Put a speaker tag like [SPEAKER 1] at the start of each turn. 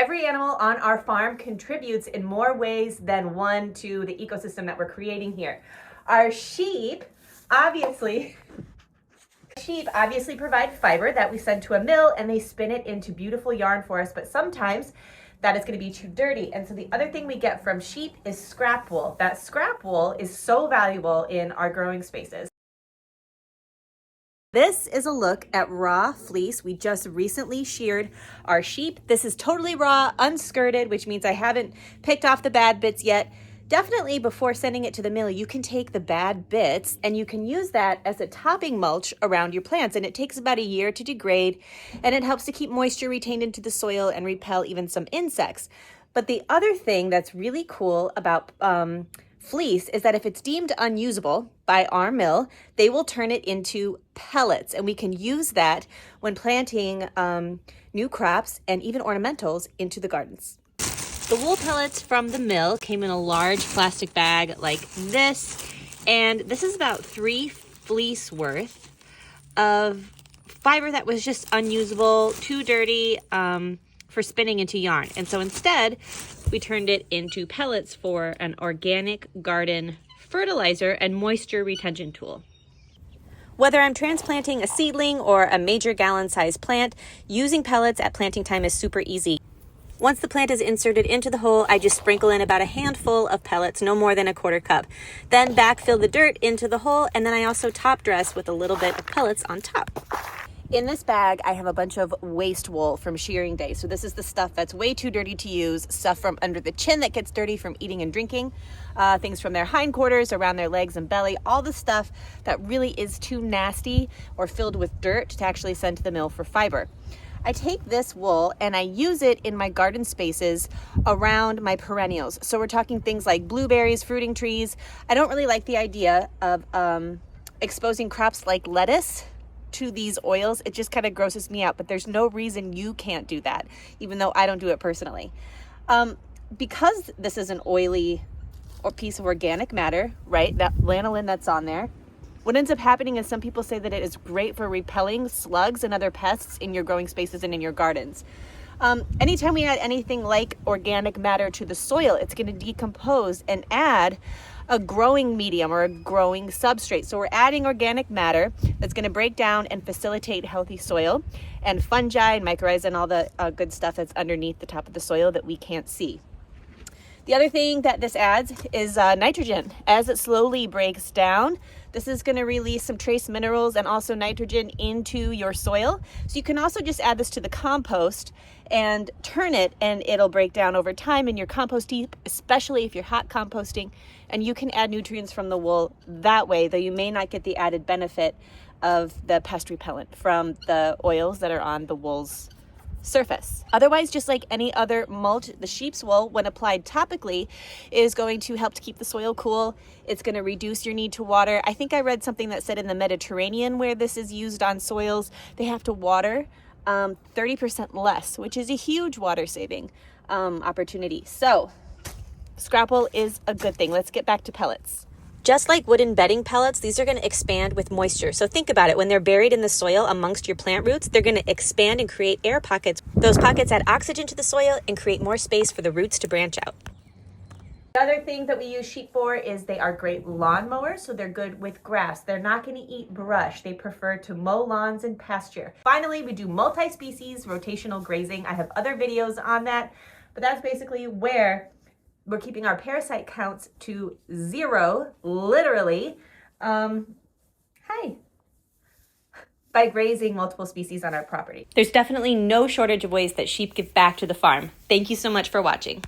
[SPEAKER 1] Every animal on our farm contributes in more ways than one to the ecosystem that we're creating here. Our sheep obviously provide fiber that we send to a mill and they spin it into beautiful yarn for us, but sometimes that is going to be too dirty. And so the other thing we get from sheep is scrap wool. That scrap wool is so valuable in our growing spaces. This is a look at raw fleece. We just recently sheared our sheep. This is totally raw, unskirted, which means I haven't picked off the bad bits yet. Definitely before sending it to the mill, you can take the bad bits and you can use that as a topping mulch around your plants. And it takes about a year to degrade, and it helps to keep moisture retained into the soil and repel even some insects. But the other thing that's really cool about fleece is that if it's deemed unusable by our mill, they will turn it into pellets, and we can use that when planting new crops and even ornamentals into the gardens. The wool pellets from the mill came in a large plastic bag like this, and this is about 3 fleece worth of fiber that was just unusable, too dirty for spinning into yarn. And so instead, we turned it into pellets for an organic garden fertilizer and moisture retention tool. Whether I'm transplanting a seedling or a major gallon-sized plant, using pellets at planting time is super easy. Once the plant is inserted into the hole, I just sprinkle in about a handful of pellets, no more than a 1/4 cup. Then backfill the dirt into the hole, and then I also top dress with a little bit of pellets on top. In this bag, I have a bunch of waste wool from shearing day. So this is the stuff that's way too dirty to use, stuff from under the chin that gets dirty from eating and drinking, things from their hindquarters, around their legs and belly, all the stuff that really is too nasty or filled with dirt to actually send to the mill for fiber. I take this wool and I use it in my garden spaces around my perennials. So we're talking things like blueberries, fruiting trees. I don't really like the idea of exposing crops like lettuce to these oils. It just kind of grosses me out, but there's no reason you can't do that, even though I don't do it personally. Because this is an oily or piece of organic matter, right? That lanolin that's on there. What ends up happening is some people say that it is great for repelling slugs and other pests in your growing spaces and in your gardens. Anytime we add anything like organic matter to the soil, it's going to decompose and add a growing medium or a growing substrate. So we're adding organic matter that's going to break down and facilitate healthy soil and fungi and mycorrhiza and all the good stuff that's underneath the top of the soil that we can't see. The other thing that this adds is nitrogen. As it slowly breaks down, this is going to release some trace minerals and also nitrogen into your soil. So you can also just add this to the compost and turn it, and it'll break down over time in your compost heap, especially if you're hot composting, and you can add nutrients from the wool that way, though you may not get the added benefit of the pest repellent from the oils that are on the wool's surface. Otherwise, just like any other mulch, the sheep's wool, when applied topically, is going to help to keep the soil cool. It's going to reduce your need to water. I think I read something that said in the Mediterranean, where this is used on soils, they have to water 30% less, which is a huge water saving opportunity. So scrap wool is a good thing. Let's get back to pellets. Just like wooden bedding pellets, these are going to expand with moisture. So think about it. When they're buried in the soil amongst your plant roots, they're going to expand and create air pockets. Those pockets add oxygen to the soil and create more space for the roots to branch out. The other thing that we use sheep for is they are great lawn mowers, so they're good with grass. They're not going to eat brush. They prefer to mow lawns and pasture. Finally, we do multi-species rotational grazing. I have other videos on that, but that's basically where we're keeping our parasite counts to 0, literally, by grazing multiple species on our property. There's definitely no shortage of ways that sheep give back to the farm. Thank you so much for watching.